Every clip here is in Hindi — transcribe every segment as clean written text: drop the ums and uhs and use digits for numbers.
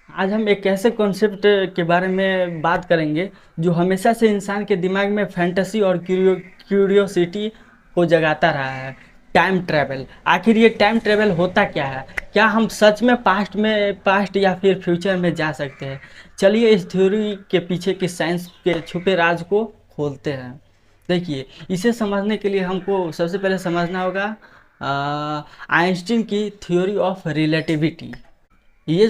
आज हम एक ऐसे कॉन्सेप्ट के बारे में बात करेंगे जो हमेशा से इंसान के दिमाग में फैंटेसी और क्यूरियोसिटी को जगाता रहा है। Time travel. आखिर ये टाइम ट्रैवल होता क्या है? क्या हम सच में पास्ट या फिर फ्यूचर में जा सकते हैं? चलिए इस थ्योरी के पीछे की साइंस के छुपे राज को खोलते हैं। देखिए, इसे समझने के लिए हमको सबसे पहले समझना होगा आइंस्टीन की थ्योरी ऑफ रिलेटिविटी। ये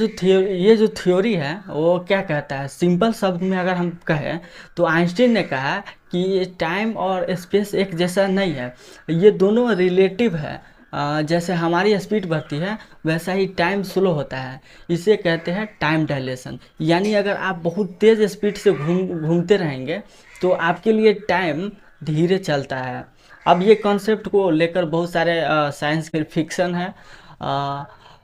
जो थ्योरी है वो क्या कहता है, सिंपल शब्द में अगर हम कहें तो आइंस्टीन ने कहा कि टाइम और स्पेस एक जैसा नहीं है, ये दोनों रिलेटिव है। जैसे हमारी स्पीड बढ़ती है वैसा ही टाइम स्लो होता है। इसे कहते हैं टाइम डायलेशन। यानी अगर आप बहुत तेज़ स्पीड से घूमते रहेंगे तो आपके लिए टाइम धीरे चलता है। अब ये कॉन्सेप्ट को लेकर बहुत सारे साइंस फिक्शन है,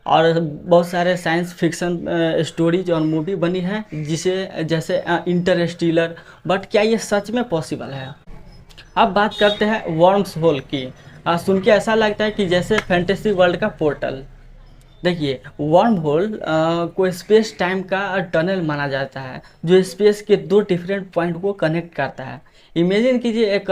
और बहुत सारे साइंस फिक्शन स्टोरीज और मूवी बनी है जिसे जैसे इंटरस्टेलर। बट क्या ये सच में पॉसिबल है? अब बात करते हैं वर्म्स होल की। सुन के ऐसा लगता है कि जैसे फैंटेसी वर्ल्ड का पोर्टल। देखिए, वर्म होल को स्पेस टाइम का टनल माना जाता है जो स्पेस के दो डिफरेंट पॉइंट को कनेक्ट करता है। इमेजिन कीजिए एक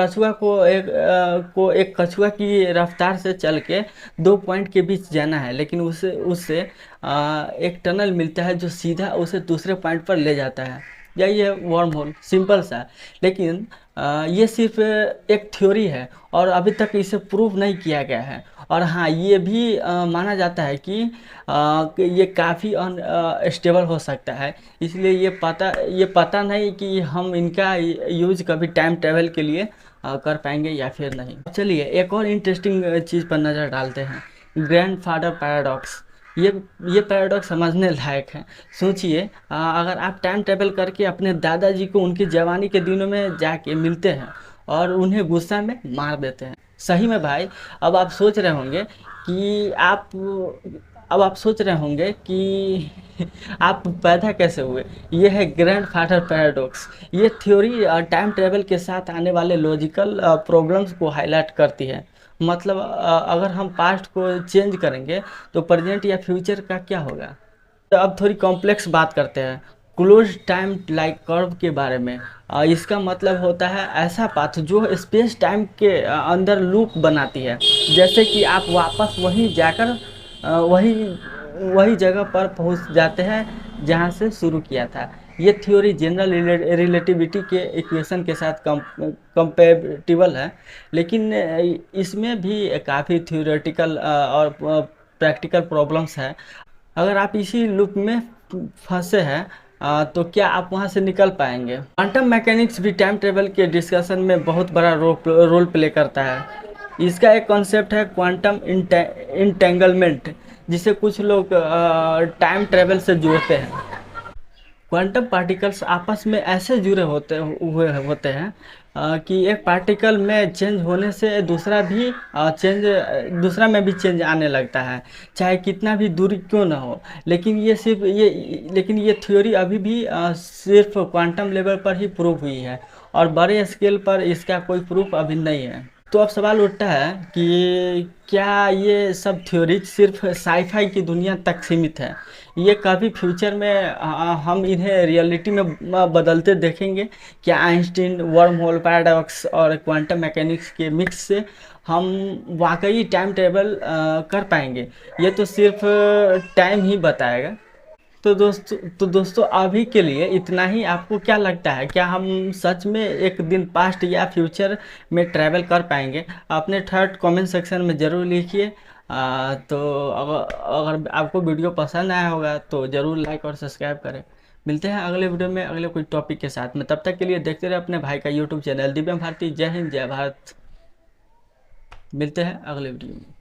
कछुआ की रफ्तार से चल के दो पॉइंट के बीच जाना है, लेकिन उसे उससे एक टनल मिलता है जो सीधा उसे दूसरे पॉइंट पर ले जाता है। यही है वर्म होल, सिंपल सा। लेकिन ये सिर्फ एक थ्योरी है और अभी तक इसे प्रूव नहीं किया गया है। और हाँ, ये भी माना जाता है कि ये काफ़ी अनस्टेबल हो सकता है। इसलिए ये पता नहीं कि हम इनका यूज कभी टाइम ट्रेवल के लिए कर पाएंगे या फिर नहीं। चलिए एक और इंटरेस्टिंग चीज़ पर नज़र डालते हैं, ग्रैंडफादर पैराडॉक्स। ये ये पैराडॉक्स समझने लायक है। सोचिए, अगर आप टाइम ट्रेवल करके अपने दादाजी को उनकी जवानी के दिनों में जाके मिलते हैं और उन्हें गुस्सा में मार देते हैं। सही में भाई। अब आप सोच रहे होंगे कि आप पैदा कैसे हुए। ये है ग्रैंडफादर पैराडॉक्स। ये थ्योरी टाइम ट्रेवल के साथ आने वाले लॉजिकल प्रॉब्लम्स को हाईलाइट करती है। मतलब अगर हम पास्ट को चेंज करेंगे तो प्रेजेंट या फ्यूचर का क्या होगा। तो अब थोड़ी कॉम्प्लेक्स बात करते हैं, क्लोज टाइम लाइक कर्व के बारे में। इसका मतलब होता है ऐसा पाथ जो स्पेस टाइम के अंदर लूप बनाती है। जैसे कि आप वापस वहीं जाकर वही वही जगह पर पहुंच जाते हैं जहां से शुरू किया था। ये थ्योरी जनरल रिलेटिविटी के इक्वेशन के साथ कंपेटिबल है। लेकिन इसमें भी काफ़ी थ्योरेटिकल और प्रैक्टिकल प्रॉब्लम्स है। अगर आप इसी लूप में फंसे हैं तो क्या आप वहां से निकल पाएंगे? क्वांटम मैकेनिक्स भी टाइम ट्रेवल के डिस्कशन में बहुत बड़ा रोल प्ले करता है। इसका एक कॉन्सेप्ट है क्वांटम इंटेंगलमेंट, जिसे कुछ लोग टाइम ट्रेवल से जोड़ते हैं। क्वांटम पार्टिकल्स आपस में ऐसे जुड़े होते हैं कि एक पार्टिकल में चेंज होने से दूसरा में भी चेंज आने लगता है, चाहे कितना भी दूरी क्यों ना हो। लेकिन ये थ्योरी अभी भी सिर्फ क्वांटम लेवल पर ही प्रूव हुई है और बड़े स्केल पर इसका कोई प्रूफ अभी नहीं है। तो अब सवाल उठता है कि क्या ये सब थ्योरीज सिर्फ साईफाई की दुनिया तक सीमित है? ये कभी फ्यूचर में हम इन्हें रियलिटी में बदलते देखेंगे? क्या आइंस्टीन, वर्म होल पैराडॉक्स और क्वांटम मैकेनिक्स के मिक्स से हम वाकई टाइम ट्रेवल कर पाएंगे? ये तो सिर्फ टाइम ही बताएगा। तो दोस्तों अभी के लिए इतना ही। आपको क्या लगता है, क्या हम सच में एक दिन पास्ट या फ्यूचर में ट्रैवल कर पाएंगे? अपने थॉट कमेंट सेक्शन में ज़रूर लिखिए। तो अगर आपको वीडियो पसंद आया होगा तो ज़रूर लाइक और सब्सक्राइब करें। मिलते हैं अगले वीडियो में अगले कोई टॉपिक के साथ में। तब तक के लिए देखते रहे अपने भाई का यूट्यूब चैनल दिव्यम भारती। जय हिंद, जय भारत। मिलते हैं अगले वीडियो में।